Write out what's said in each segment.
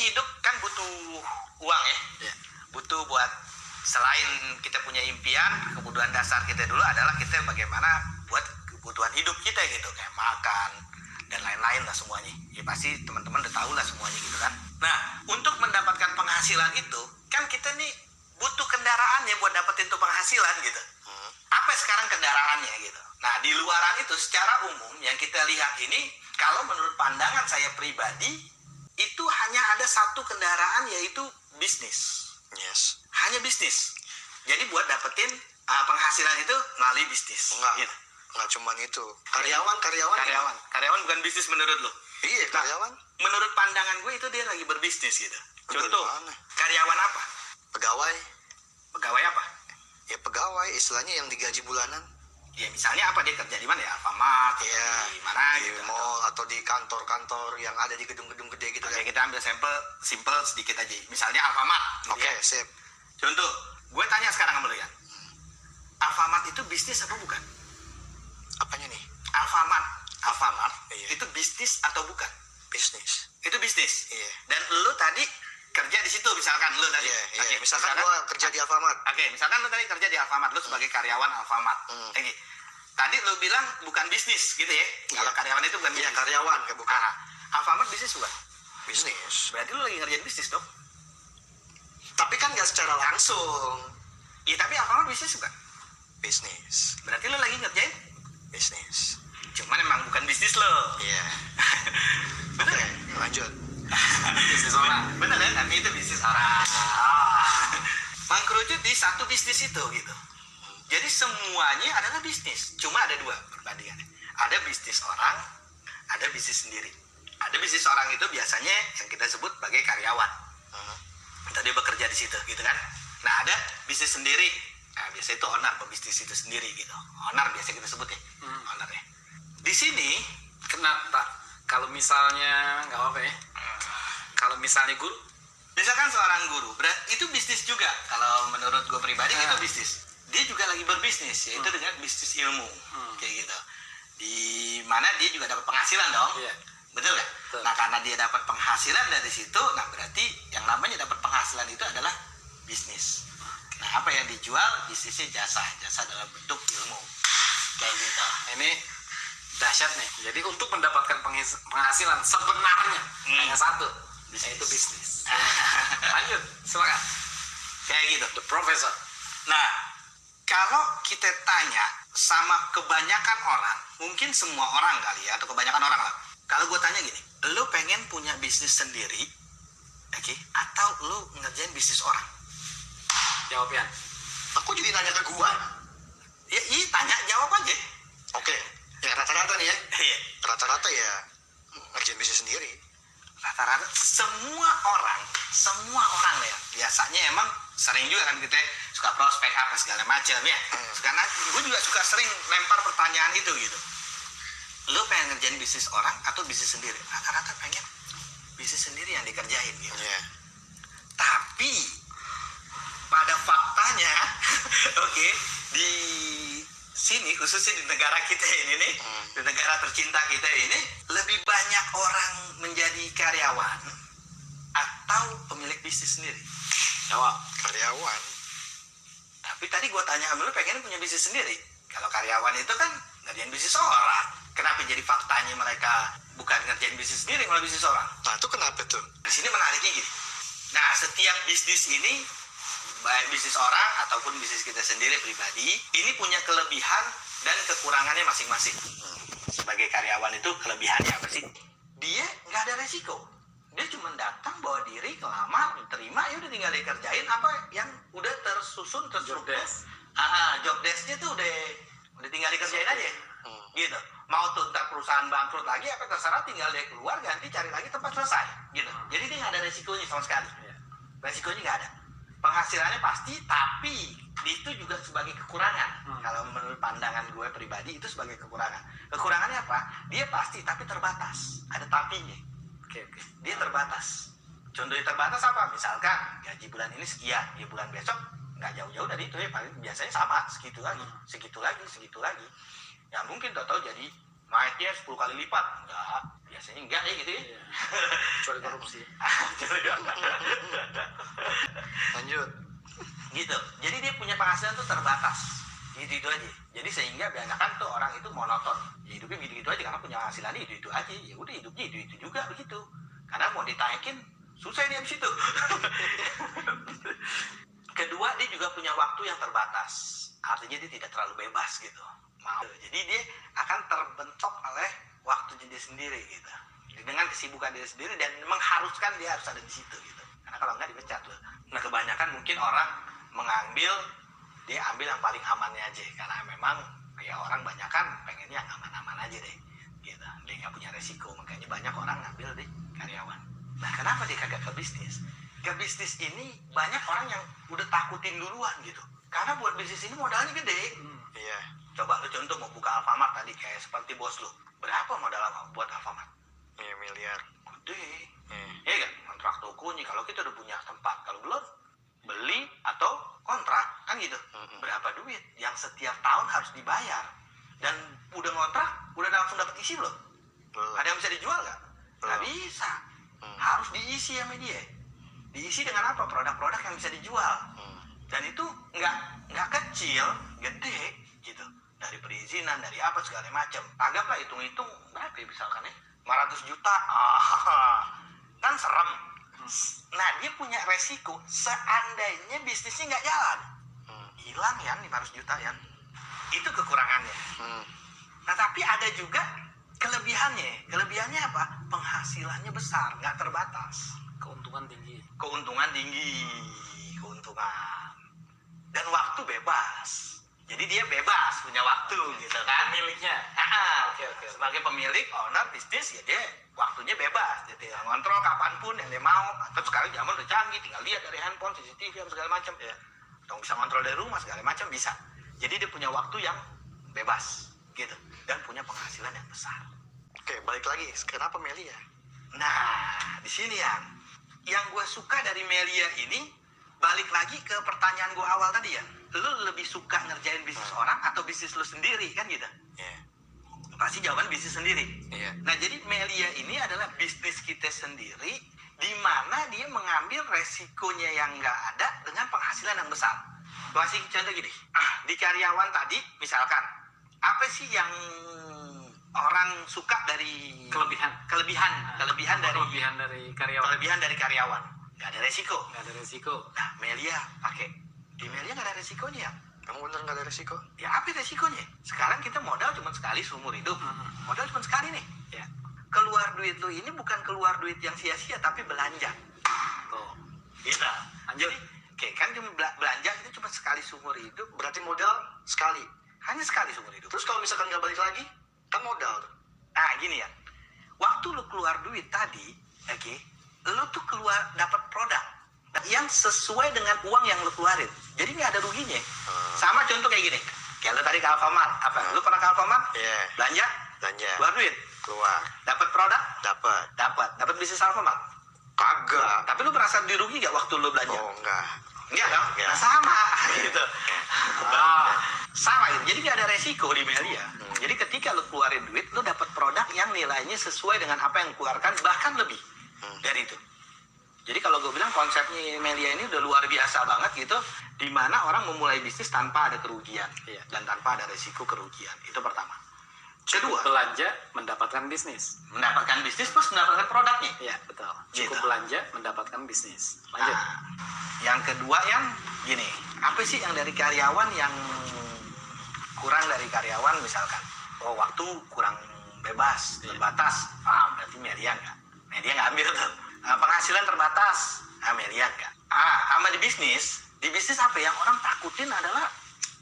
nih hidup kan butuh uang ya. Butuh buat, selain kita punya impian, kebutuhan dasar kita dulu adalah kita bagaimana buat kebutuhan hidup kita gitu, kayak makan dan lain-lain lah semuanya. Ya pasti teman-teman udah tahu lah semuanya gitu kan. Nah, untuk mendapatkan penghasilan itu kan kita nih butuh kendaraannya buat dapetin tuh penghasilan gitu. Apa sekarang kendaraannya gitu. Nah, di luaran itu secara umum yang kita lihat ini, kalau menurut pandangan saya pribadi, itu hanya ada satu kendaraan, yaitu bisnis. Yes. Hanya bisnis. Jadi buat dapetin penghasilan itu melalui bisnis. Enggak. Enggak cuma itu. Karyawan bukan bisnis menurut lo? Iya, karyawan. Menurut pandangan gue itu dia lagi berbisnis gitu. Contoh, Mana? karyawan apa? Pegawai. Pegawai apa? Ya pegawai, istilahnya yang digaji bulanan. Ya misalnya apa, dia kerja di mana ya? Alfamart, Iya, di mana di gitu. mall atau di kantor-kantor yang ada di gedung-gedung gede gitu. Oke, kita ambil sampel simple sedikit aja. Misalnya Alfamart. Gitu Oke, ya. sip. Contoh, gue tanya sekarang sama lu ya. Alfamart itu bisnis apa bukan? Apanya nih? Alfamart Iya. itu bisnis atau bukan? Bisnis. Itu bisnis. Iya. Dan lu tadi kerja di situ, misalkan lu tadi. Iya. Oke, Misalkan gua kerja di Alfamart. Oke, misalkan lu tadi kerja di Alfamart, lu sebagai karyawan Alfamart. Oke. Tadi lu bilang bukan bisnis gitu ya? Iya. Kalau karyawan itu bukan Iya, bisnis. karyawan kayak bukan. Alfamart bisnis bukan? Bisnis. Berarti lu lagi ngerjain bisnis dong? Tapi kan nggak secara langsung. Iya, tapi Alfamart bisnis bukan? Bisnis. Berarti lu lagi ngerjain? Bisnis. Cuman emang bukan bisnis lo. Iya. Bener Oke, ya? lanjut. Bisnis orang. Bener ya? Tapi itu bisnis orang. Mengkerucut di satu bisnis itu gitu. Jadi semuanya adalah bisnis. Cuma ada dua perbandingannya. Ada bisnis orang, ada bisnis sendiri. Ada bisnis orang itu biasanya yang kita sebut sebagai karyawan. Tadi bekerja di situ gitu kan. Nah, ada bisnis sendiri. Nah, biasanya itu owner pebisnis itu sendiri gitu. Owner biasa kita sebut ya. Owner ya. Di sini Kenapa? Kalau misalnya nggak apa ya? Kalau misalnya guru, misalkan seorang guru, itu bisnis juga. Kalau menurut gue pribadi itu bisnis. Dia juga lagi berbisnis, yaitu dengan bisnis ilmu, kayak gitu. Di mana dia juga dapat penghasilan dong, Iya. betul nggak? Betul. Nah, karena dia dapat penghasilan dari situ, nah berarti yang namanya dapat penghasilan itu adalah bisnis. Nah, apa yang dijual? Bisnisnya jasa dalam bentuk ilmu, kayak gitu. ini dahsyat nih. Jadi untuk mendapatkan penghasilan sebenarnya hanya satu, yaitu bisnis. Lanjut, silakan. Kayak gitu. The Professor. Nah, kalau kita tanya sama kebanyakan orang, mungkin semua orang kali ya, atau kebanyakan orang lah. Kalau gue tanya gini, lu pengen punya bisnis sendiri, oke? Atau lu ngerjain bisnis orang? Jawab Yan. Aku jadi nanya ke gua. Ya, iya, tanya, jawab aja. Oke. Ya rata-rata nih ya. Iya. Rata-rata ya ngerjain bisnis sendiri. Rata-rata semua orang ya, biasanya emang sering juga kan kita suka prospek apa segala macam ya. Karena gue juga suka sering lempar pertanyaan itu gitu. Lu pengen ngerjain bisnis orang atau bisnis sendiri? Rata-rata pengen bisnis sendiri yang dikerjain gitu. Iya. Tapi pada faktanya, oke, di sini khususnya di negara kita ini nih, di negara tercinta kita ini, lebih banyak orang menjadi karyawan atau pemilik bisnis sendiri. Jawab. Karyawan. Tapi tadi gue tanya sama lu, pengen punya bisnis sendiri. Kalau karyawan itu kan ngerjain bisnis orang. Kenapa jadi faktanya mereka bukan ngerjain bisnis sendiri, malah bisnis orang? Nah itu kenapa tuh? Di sini menariknya gini. Nah, setiap bisnis ini, baik bisnis orang ataupun bisnis kita sendiri pribadi, ini punya kelebihan dan kekurangannya masing-masing. Sebagai karyawan itu kelebihannya apa sih? Dia nggak ada resiko. Dia cuma datang, bawa diri, ngelamar, diterima, ya udah tinggal dikerjain apa yang udah tersusun, terstruktur. Job desk-nya tuh udah tinggal dikerjain aja. Gitu. Mau tuh ntar perusahaan bangkrut lagi apa terserah, tinggal dia keluar, ganti cari lagi tempat selesai. Gitu. Jadi dia nggak ada resikonya sama sekali. Resikonya nggak ada. Penghasilannya pasti, tapi itu juga sebagai kekurangan. Kalau menurut pandangan gue pribadi itu sebagai kekurangan. Kekurangannya apa? Dia pasti tapi terbatas. Ada tapinya. Oke. Dia terbatas. Contohnya terbatas apa? Misalkan gaji bulan ini sekian, ya bulan besok nggak jauh-jauh dari itu ya, paling biasanya sama, segitu lagi. Ya mungkin tahu-tahu jadi naiknya 10 kali lipat. Enggak. Biasanya enggak ya gitu ya. Iya. Kecuali korupsi. Lanjut. Gitu. Jadi dia punya penghasilan tuh terbatas. Gitu aja. Jadi sehingga kebanyakan tuh orang itu monoton. Ya, hidupnya gitu-gitu aja karena punya penghasilan itu aja. Ya udah hidupnya itu juga begitu. Karena mau ditaikin susah dia habis itu. Kedua, dia juga punya waktu yang terbatas. Artinya dia tidak terlalu bebas gitu. Mau. Jadi dia akan terbentuk oleh waktunya dia sendiri gitu. Dengan kesibukan dia sendiri dan mengharuskan dia harus ada di situ gitu. Karena kalau enggak dipecat loh. Nah, kebanyakan mungkin orang dia ambil yang paling amannya aja karena memang ya orang banyakan pengennya yang aman-aman aja deh gitu. Dia nggak punya resiko, makanya banyak orang ngambil deh karyawan. Nah, kenapa dia kagak ke bisnis? Ke bisnis ini banyak orang yang udah takutin duluan gitu. Karena buat bisnis ini modalnya gede. Iya. Coba lu contoh mau buka Alfamart tadi kayak seperti bos lu. Berapa modal buat Alfamart? Iya, miliar. Gede. Iya kan? Kontrak tokonya kalau kita udah punya tempat, kalau belum beli atau kontrak kan gitu. Berapa duit yang setiap tahun harus dibayar. Dan udah ngontrak, udah langsung dapat isi belum? Ada yang bisa dijual nggak? Nggak bisa. Harus diisi sama dia. Diisi dengan apa? Produk-produk yang bisa dijual. Dan itu nggak kecil, gede gitu. Dari perizinan, dari apa segala macam. Anggaplah hitung-hitung berapa ya misalkan ya? 500 juta. Kan serem. Nah, dia punya resiko seandainya bisnisnya nggak jalan. Hilang ya 500 juta ya. Itu kekurangannya. Nah, tapi ada juga kelebihannya. Kelebihannya apa? Penghasilannya besar, nggak terbatas. Keuntungan tinggi. Keuntungan tinggi. Keuntungan. Dan waktu bebas. Jadi dia bebas punya waktu gitu kan. Miliknya. Oke. Sebagai pemilik, owner bisnis ya dia waktunya bebas. Jadi ngontrol kapanpun yang dia mau. Atau sekarang zaman udah canggih, tinggal lihat dari handphone, CCTV, segala macam. Ya. Atau bisa ngontrol dari rumah segala macam bisa. Jadi dia punya waktu yang bebas gitu dan punya penghasilan yang besar. Oke, balik lagi. Kenapa Melia? Nah, di sini yang gue suka dari Melia ini balik lagi ke pertanyaan gue awal tadi ya. Lu lebih suka ngerjain bisnis orang atau bisnis lu sendiri kan gitu? Iya. Pasti jawaban bisnis sendiri. Iya. Nah, jadi Melia ini adalah bisnis kita sendiri di mana dia mengambil resikonya yang nggak ada dengan penghasilan yang besar. Kasih contoh gini. Di karyawan tadi misalkan apa sih yang orang suka dari Kelebihan dari karyawan. Kelebihan dari karyawan. Nggak ada resiko. Nggak ada resiko. Nah, Melia pakai. Di Melia nggak ada resikonya. Kamu bener nggak ada resiko? Ya apa resikonya? Sekarang kita modal cuma sekali seumur hidup. Modal cuma sekali nih. Ya. Keluar duit lu ini bukan keluar duit yang sia-sia tapi belanja. Tuh. Gitu. Lanjut. Oke, kan cuma belanja itu cuma sekali seumur hidup. Berarti modal sekali. Hanya sekali seumur hidup. Terus kalau misalkan nggak balik lagi, kan modal. Nah, gini ya. Waktu lu keluar duit tadi, oke, lu tuh keluar dapat produk yang sesuai dengan uang yang lu keluarin. Jadi nggak ada ruginya. Sama contoh kayak gini. Kayak lu tadi ke Alfamart. Apa? Lu pernah ke Alfamart? Iya. Belanja? Keluar duit? Keluar. Dapat produk? Dapat. Dapat bisnis Alfamart? Kagak. Tapi lu merasa dirugi gak waktu lu belanja? Oh, enggak. Enggak dong? Nah, sama gitu. Sama gitu. Jadi gak ada resiko di Melia. Jadi ketika lu keluarin duit, lu dapat produk yang nilainya sesuai dengan apa yang lu keluarkan, bahkan lebih dari itu. Jadi kalau gue bilang konsepnya Melia ini udah luar biasa banget gitu, di mana orang memulai bisnis tanpa ada kerugian dan tanpa ada resiko kerugian. Itu pertama. Kedua, Belanja mendapatkan bisnis. mendapatkan bisnis plus mendapatkan produknya. Iya, betul. Cukup Gitu. belanja mendapatkan bisnis. Lanjut. Nah, yang kedua yang gini, apa sih yang dari karyawan yang kurang dari karyawan misalkan? Oh, waktu kurang bebas, terbatas. Berarti Melia nggak. Melia nggak ambil tuh. Penghasilan terbatas. Melia nggak. Sama di bisnis apa yang orang takutin adalah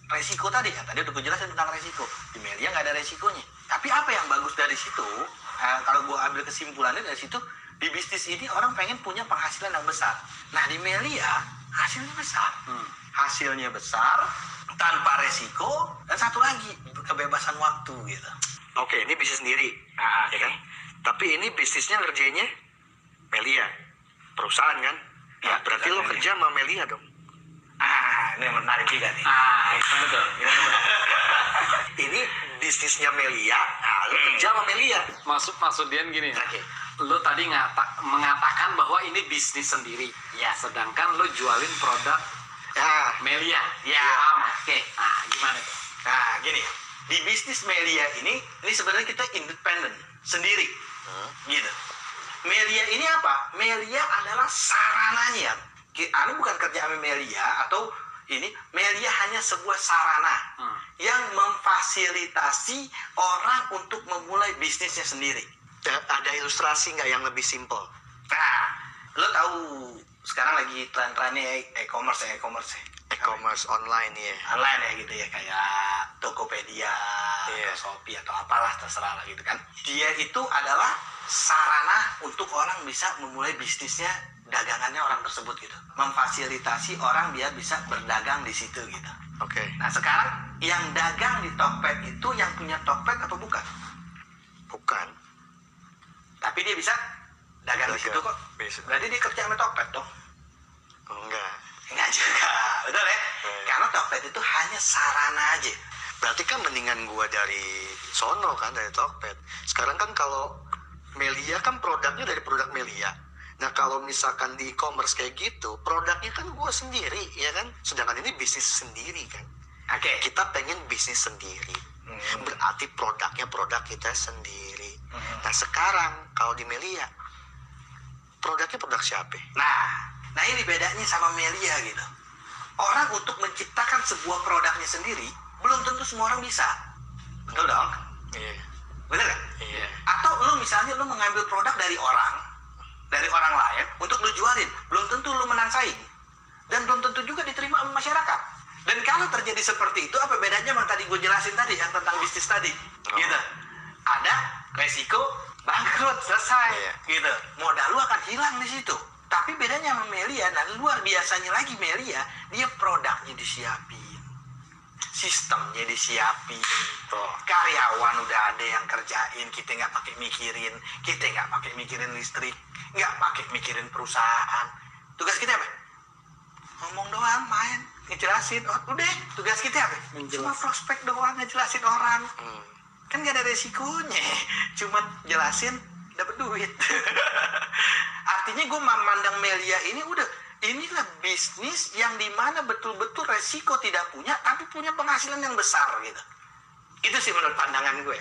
resiko tadi. Tadi udah gue jelasin tentang resiko. Di Melia nggak ada resikonya. Tapi apa yang bagus dari situ? Kalau gue ambil kesimpulannya dari situ, di bisnis ini orang pengen punya penghasilan yang besar. Nah, di Melia hasilnya besar. Hasilnya besar tanpa resiko, dan satu lagi kebebasan waktu gitu. Oke, ini bisnis sendiri. Ya kan? Tapi ini bisnisnya ngerjainnya Melia. Perusahaan kan? Ya, berarti lo Melia. kerja sama Melia dong. Ini menarik juga nih. Gimana tuh? Ini bisnisnya Melia, lu kerja sama Melia. Maksud Dian gini. Oke. Lo tadi mengatakan bahwa ini bisnis sendiri. Ya. Sedangkan lo jualin produk Ya, Melia. Ya. Sama. Oke. Nah, gimana tuh? Nah, gini. Di bisnis Melia ini sebenarnya kita independen, sendiri. Gitu. Melia ini apa? Melia adalah sarananya. Anu bukan kerja sama Melia atau ini Melia hanya sebuah sarana yang memfasilitasi orang untuk memulai bisnisnya sendiri. ada ilustrasi nggak yang lebih simpel? Nah, lo tahu sekarang lagi tren-trennya e-commerce ya. E-commerce online ya. Online ya gitu ya, kayak Tokopedia, Iya. atau Shopee atau apalah terserah lah gitu kan. Dia itu adalah sarana untuk orang bisa memulai bisnisnya, dagangannya orang tersebut gitu. Memfasilitasi orang biar bisa berdagang di situ gitu. Oke. Nah sekarang yang dagang di Tokped itu yang punya Tokped atau bukan? Bukan. Tapi dia bisa dagang di Dagang, situ kok. bisa. Berarti dia kerja sama Tokped dong? Oh, enggak. Enggak juga, betul ya? Karena Tokped itu hanya sarana aja. Berarti kan mendingan gua dari sono kan, dari Tokped. Sekarang kan kalau Melia kan produknya dari produk Melia. Nah kalau misalkan di e-commerce kayak gitu, produknya kan gua sendiri, ya kan? Sedangkan ini bisnis sendiri kan. Oke. Kita pengen bisnis sendiri. Berarti produknya produk kita sendiri. Nah sekarang kalau di Melia, produknya produk siapa? Nah ini bedanya sama Melia gitu. Orang untuk menciptakan sebuah produknya sendiri, belum tentu semua orang bisa. Betul dong? Iya. Bener kan? Iya. Atau lu misalnya lu mengambil produk dari orang lain untuk lu jualin, belum tentu lu menang saing. Dan belum tentu juga diterima sama masyarakat. Dan kalau terjadi seperti itu, apa bedanya sama tadi gue jelasin tadi, yang tentang bisnis tadi? Gitu. Ada resiko bangkrut, selesai. Iya. Gitu. Modal lu akan hilang di situ. Tapi bedanya sama Melia, dan luar biasanya lagi Melia, dia produknya disiapin, sistemnya disiapin, karyawan udah ada yang kerjain, kita nggak pakai mikirin listrik, nggak pakai mikirin perusahaan. Tugas kita apa? Ngomong doang, main, ngejelasin. Oh, udah, tugas kita apa? Cuma prospek doang, ngejelasin orang. Kan nggak ada resikonya, cuma jelasin dapat duit. Artinya gue memandang Melia ini inilah bisnis yang dimana betul-betul resiko tidak punya, tapi punya penghasilan yang besar gitu. Itu sih menurut pandangan gue.